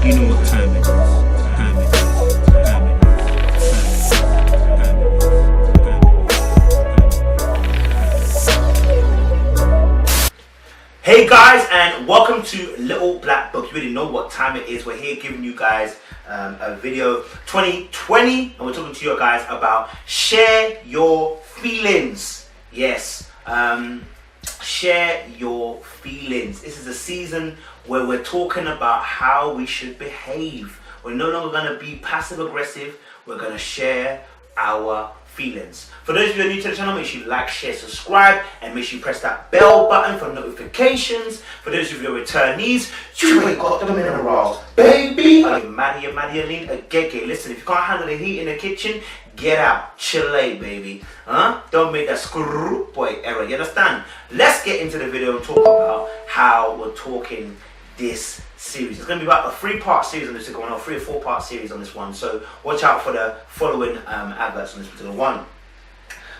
You know what time it is. Time it is. Time it is. Hey guys, and welcome to Little Black Book. You already know what time it is. We're here giving you guys a video 2020, and we're talking to you guys about share your feelings. Yes, share your feelings. This is a season where we're talking about how we should behave. We're no longer going to be passive aggressive. We're going to share our feelings. For those of you who are new to the channel, make sure you like, share, subscribe, and make sure you press that bell button for notifications. For those of you who are returnees, you ain't got them in a row, baby. Are you mad, you lean a gege? Listen, if you can't handle the heat in the kitchen, get out, chillay, baby. Don't make that screw boy error. You understand? Let's get into the video and talk about how we're talking this series. It's going to be about a 3-part series on this one, or 3 or 4-part series on this one. So watch out for the following adverts on this particular one.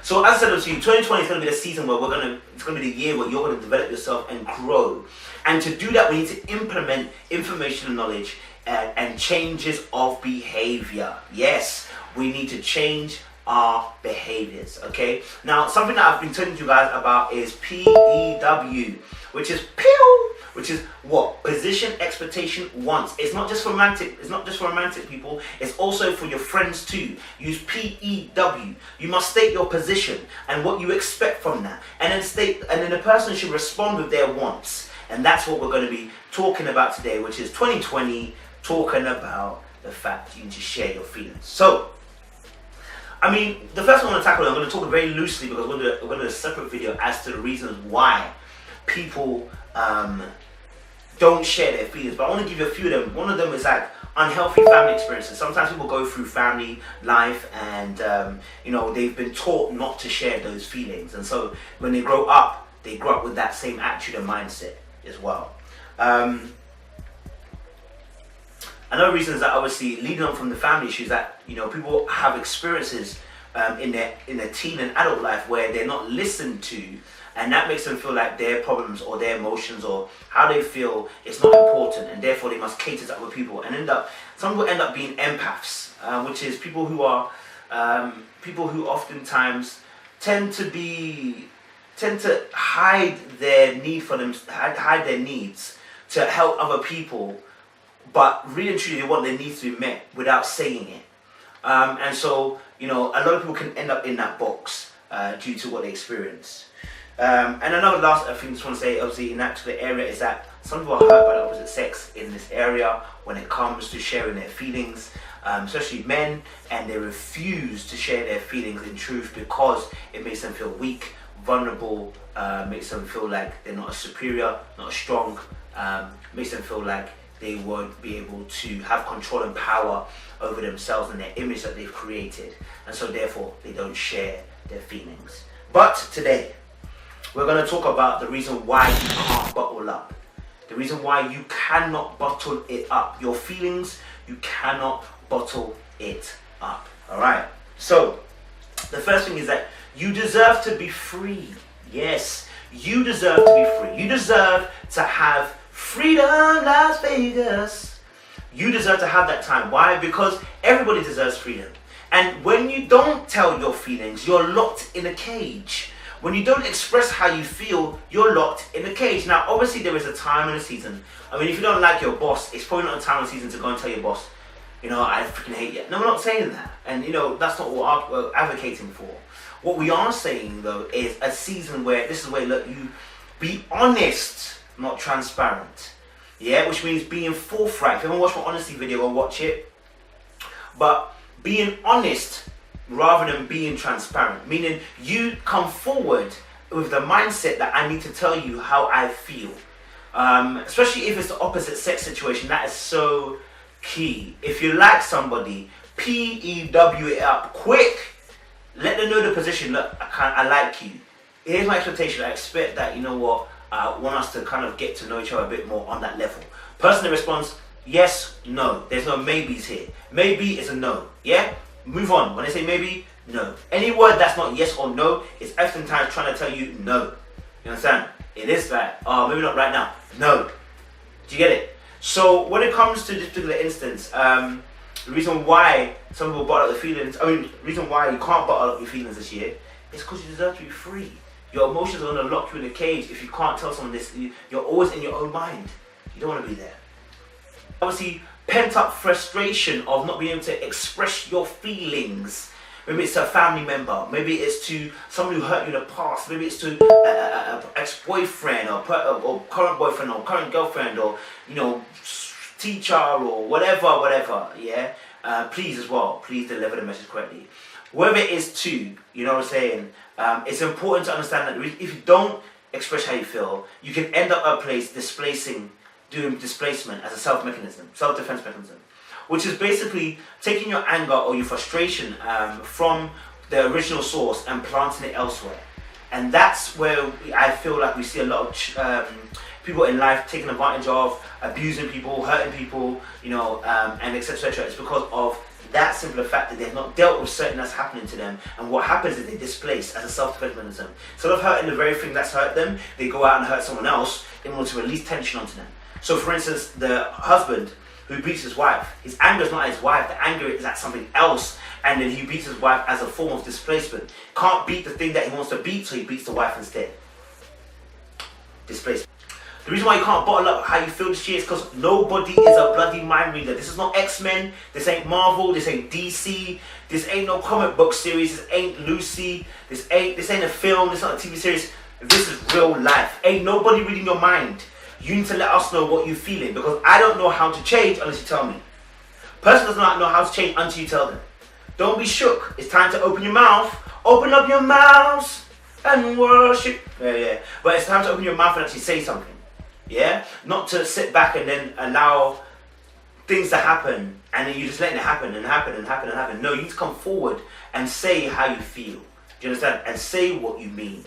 So as I said to you, 2020 is going to be the season where it's going to be the year where you're going to develop yourself and grow. And to do that, we need to implement information and knowledge and changes of behavior. Yes, we need to change our behaviors. Okay. Now, something that I've been telling you guys about is PEW, which is PEW. Which is what? Position, expectation, wants. It's not just for romantic. It's not just for romantic people. It's also for your friends too. Use PEW. You must state your position and what you expect from that, and then the person should respond with their wants. And that's what we're going to be talking about today, which is 2020, talking about the fact you need to share your feelings. So, I mean, the first one I'm going to tackle, I'm going to talk very loosely because we're going to do a separate video as to the reasons why people don't share their feelings. But I want to give you a few of them. One of them is like unhealthy family experiences. Sometimes people go through family life and they've been taught not to share those feelings, and so when they grow up with that same attitude and mindset as well. Another reason is that obviously leading on from the family issues, that people have experiences in their teen and adult life where they're not listened to, and that makes them feel like their problems or their emotions or how they feel is not important, and therefore they must cater to other people, and some people end up being empaths, which is people who oftentimes tend to hide their need for them, hide their needs to help other people, but really and truly they want their needs to be met without saying it. And so, a lot of people can end up in that box due to what they experience. And another last thing I just want to say, obviously, in that particular area, is that some people are hurt by the opposite sex in this area when it comes to sharing their feelings, especially men, and they refuse to share their feelings in truth because it makes them feel weak, vulnerable, makes them feel like they're not as superior, not as strong, makes them feel like they won't be able to have control and power over themselves and their image that they've created, and so therefore they don't share their feelings. But today we're going to talk about the reason why you can't bottle up, the reason why you cannot bottle it up. Your feelings, you cannot bottle it up. All right, so the first thing is that you deserve to be free. Yes, you deserve to be free. You deserve to have freedom, Las Vegas. You deserve to have that time. Why? Because everybody deserves freedom. And when you don't tell your feelings, you're locked in a cage. When you don't express how you feel, you're locked in a cage. Now, obviously, there is a time and a season. I mean, if you don't like your boss, it's probably not a time and season to go and tell your boss, I freaking hate you. No, we're not saying that. And, that's not what we're advocating for. What we are saying, though, is a season where this is where, look, you be honest, not transparent. Yeah, which means being forthright. If you haven't watched my honesty video, go watch it. But being honest rather than being transparent, meaning you come forward with the mindset that I need to tell you how I feel, especially if it's the opposite sex situation. That is so key. If you like somebody, PEW it up quick. Let them know the position. Look, I like you. Here's my expectation. I expect that, I want us to kind of get to know each other a bit more on that level. Person that responds, yes, no. There's no maybes here. Maybe is a no. Yeah? Move on. When they say maybe, no. Any word that's not yes or no is oftentimes trying to tell you no. You understand? It is like, oh, maybe not right now. No. Do you get it? So when it comes to this particular instance, the reason why some people bottle up their feelings, the reason why you can't bottle up your feelings this year is because you deserve to be free. Your emotions are going to lock you in a cage if you can't tell someone this. You're always in your own mind. You don't want to be there. Obviously, pent up frustration of not being able to express your feelings. Maybe it's to a family member. Maybe it's to someone who hurt you in the past. Maybe it's to an ex-boyfriend or current boyfriend or current girlfriend or, teacher or whatever, yeah? Please as well, please deliver the message correctly. Whoever it is to, you know what I'm saying? It's important to understand that if you don't express how you feel, you can end up at a place doing displacement as a self-defense mechanism, which is basically taking your anger or your frustration from the original source and planting it elsewhere. And that's where I feel like we see a lot of people in life taking advantage of, abusing people, hurting people, and etc. It's because of that simple fact that they've not dealt with something that's happening to them, and what happens is they displace as a self-defense mechanism. Instead of hurting the very thing that's hurt them, they go out and hurt someone else in order to release tension onto them. So for instance, the husband who beats his wife, his anger is not at his wife, the anger is at something else, and then he beats his wife as a form of displacement. Can't beat the thing that he wants to beat, so he beats the wife instead. Displacement. The reason why you can't bottle up how you feel this year is because nobody is a bloody mind reader. This is not X-Men, this ain't Marvel, this ain't DC, this ain't no comic book series, this ain't Lucy, this ain't a film, this not a TV series. This is real life. Ain't nobody reading your mind. You need to let us know what you're feeling, because I don't know how to change unless you tell me. Person does not know how to change until you tell them. Don't be shook. It's time to open your mouth. Open up your mouths and worship. Yeah. But it's time to open your mouth and actually say something. Yeah? Not to sit back and then allow things to happen and then you just letting it happen and happen and happen and happen. No, you need to come forward and say how you feel. Do you understand? And say what you mean.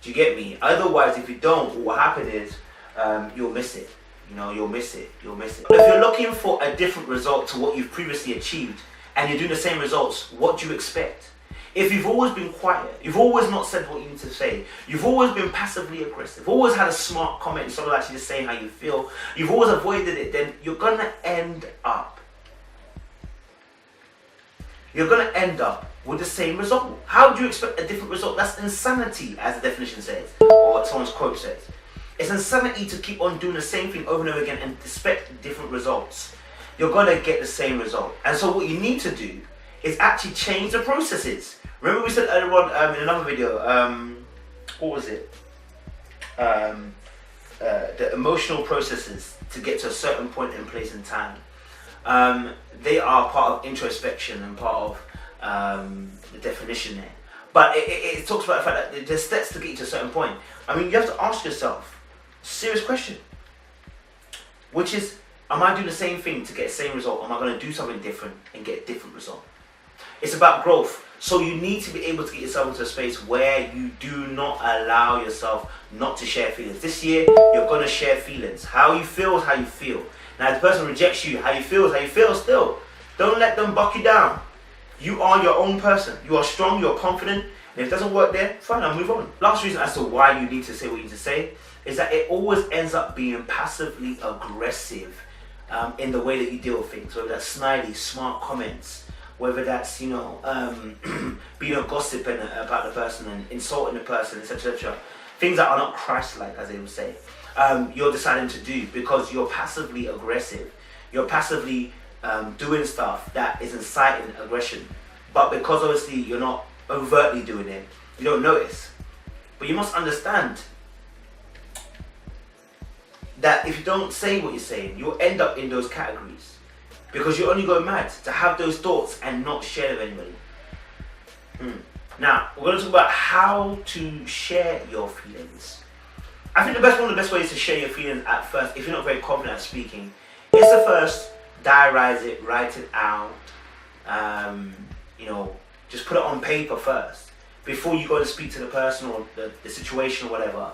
Do you get me? Otherwise, if you don't, what will happen is you'll miss it. You'll miss it. If you're looking for a different result to what you've previously achieved and you're doing the same results, what do you expect? If you've always been quiet, you've always not said what you need to say, you've always been passively aggressive, always had a smart comment instead of actually just saying how you feel, you've always avoided it, then you're going to end up with the same result. How do you expect a different result? That's insanity, as the definition says, or someone's quote says. It's insanity to keep on doing the same thing over and over again and expect different results. You're going to get the same result. And so what you need to do is actually change the processes. Remember we said earlier on in another video, what was it? The emotional processes to get to a certain point in place and time. They are part of introspection and part of the definition there. But it talks about the fact that there's steps to get you to a certain point. You have to ask yourself a serious question, which is, am I doing the same thing to get the same result? Am I going to do something different and get a different result? It's about growth. So you need to be able to get yourself into a space where you do not allow yourself not to share feelings. This year, you're going to share feelings. How you feel is how you feel. Now, if the person rejects you, how you feel is how you feel still. Don't let them buck you down. You are your own person. You are strong, you're confident. And if it doesn't work there, fine, I'll move on. Last reason as to why you need to say what you need to say is that it always ends up being passively aggressive in the way that you deal with things. Whether that's snidey, smart comments, whether that's, being a gossip about the person and insulting the person, etc. Things that are not Christ-like, as they would say. You're deciding to do because you're passively aggressive. You're passively doing stuff that is inciting aggression. But because obviously you're not overtly doing it, you don't notice. But you must understand that if you don't say what you're saying, you'll end up in those categories. Because you only go mad to have those thoughts and not share them with anybody. Now, we're going to talk about how to share your feelings. I think one of the best ways to share your feelings at first, if you're not very confident at speaking, is to first diarize it, write it out, just put it on paper first. Before you go to speak to the person or the situation or whatever.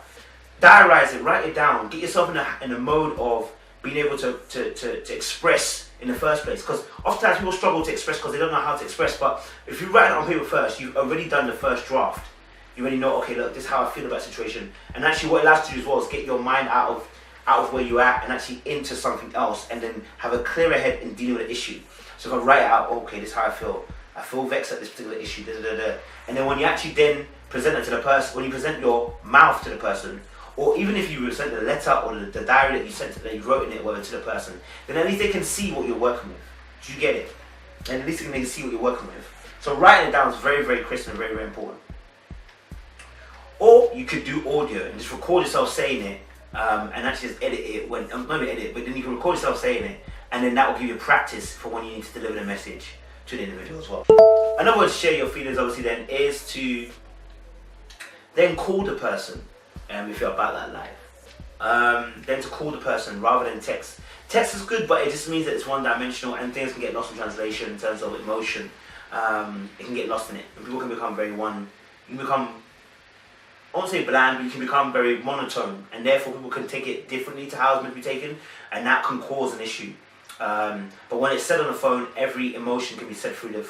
Diarize it, write it down, get yourself in a mode of being able to express in the first place. Because oftentimes people struggle to express because they don't know how to express. But if you write it on paper first, you've already done the first draft. You already know, okay, look, this is how I feel about the situation. And actually what it allows you to do as well is get your mind out of out of where you're at and actually into something else, and then have a clearer head in dealing with the issue. So if I write out, okay, this is how I feel vexed at this particular issue, and then when you actually then present it to the person, when you present your mouth to the person, or even if you present the letter or the diary that you sent, that you wrote in it, whatever, to the person, then at least they can see what you're working with. Do you get it? And at least they can see what you're working with. So writing it down is very, very crisp and very, very important. Or you could do audio and just record yourself saying it, and actually just edit it when, not edit it, but then you can record yourself saying it, and then that will give you practice for when you need to deliver the message to the individual as well. Another way to share your feelings, obviously, then is to then call the person, if you're about that life. Then to call the person rather than text. Text is good, but it just means that it's one-dimensional and things can get lost in translation in terms of emotion. It can get lost in it, and people can become I won't say bland, but you can become very monotone, and therefore people can take it differently to how it's meant to be taken, and that can cause an issue. But when it's said on the phone, every emotion can be said through the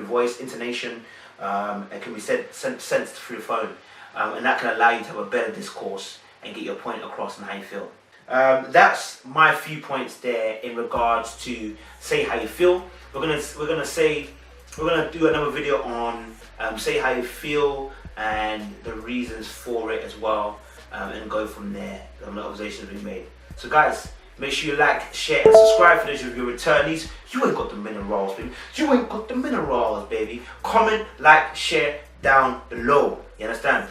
voice, intonation. It can be sensed through the phone, and that can allow you to have a better discourse and get your point across and how you feel. That's my few points there in regards to say how you feel. We're gonna do another video on say how you feel and the reasons for it as well, and go from there on the observations we made. So guys, make sure you like, share, and subscribe for those of your returnees. You ain't got the minerals, baby. You ain't got the minerals, baby. Comment, like, share down below. You understand?